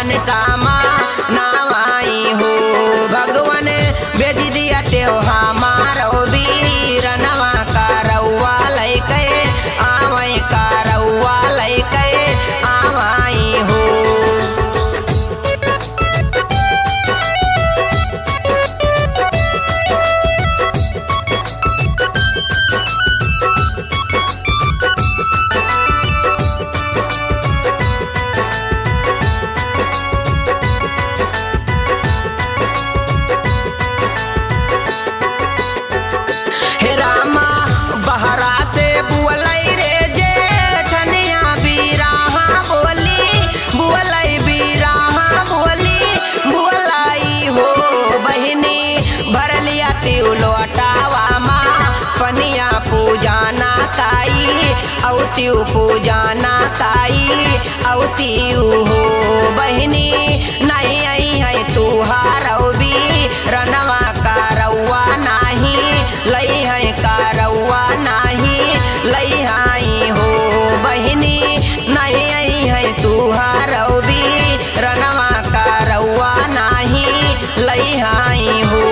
मन कामा नावाई हो। भगवान भेज दिया त्यो हमारो वीर नवा कारौआ लैके आवै कारौआ लैके आवाई हो। बहरा से बुअलई रे जेठनिया बीराहा बोली बुअलई बीराहा बोली बुअलई हो। बहिनी भर लिया त्यू लोटावा माँ पनिया पूजाना काई औत्यू पूजाना काई औत्यू हो। बहिनी नहीं आई है तुहारौ भी रनवा कारौआ नाही लई है कारौआ नाही लई आई हो। बहिनी नहीं आई है तुहारौ भी रनवा कारौआ नाही लई आई हो।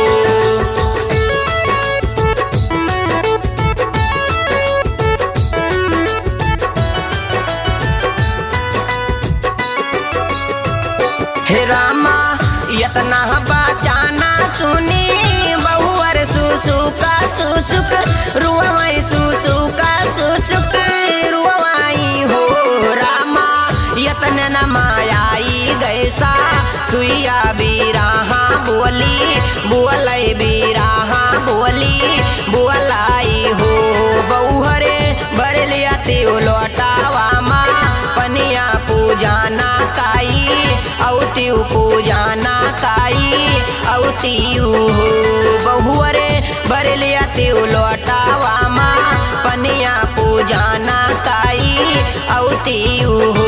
हे रामा यतना बचाना सुनी बहुअर सुसुका सुसुक रुआई सुसुका सुसुक रुआई हो। रामा यतन न मायाई गैसा सुइया बीराहा बोली बुअलई बीराहा बोली बुअलाई हो। बहुहरे भर लिया त्यो लोटावा माँ पनिया पूजाना काई औत्यू पूजाना काई औत्यू हो। बहुअरे भर लिया त्यो लोटावा माँ पनिया पूजाना काई औत्यू हो।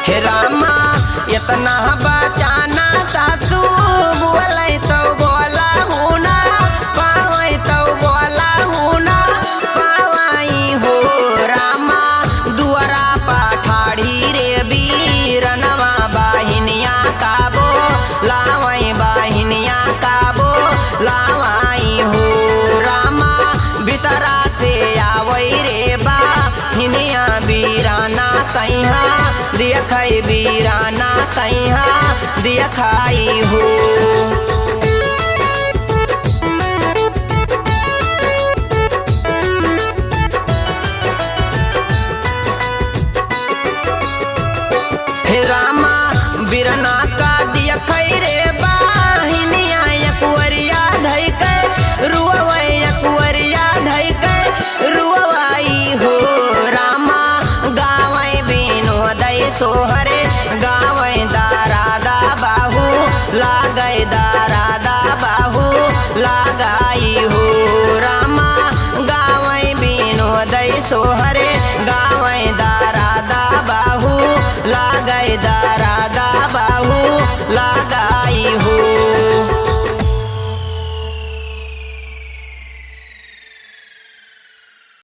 हे रामा इतना बचाना सासू बोलै तो बोला हुना पावै तो बोला हुना पावाई हो। रामा दुआरा पठाड़ी रे बीरनवा बाहिनिया काबो लावै बाहिनिया काबो लावाई हो। रामा भीतरा से आवै रे बाहिनिया बीराना कहिया देखै बीराना कहिया देखै हो। हे रामा बीरना का देखै रे बाहिनिया यकुवरिया धैकै रुआवै यकुवरिया धैकै रुआवाई हो। रामा गावै विनोदै सोहरे गावै दारादा बाहू लागै दारादा बाहू लगाई हो। रामा गावै विनोदै सोहरे गावै दारादा बाहू लागै दारा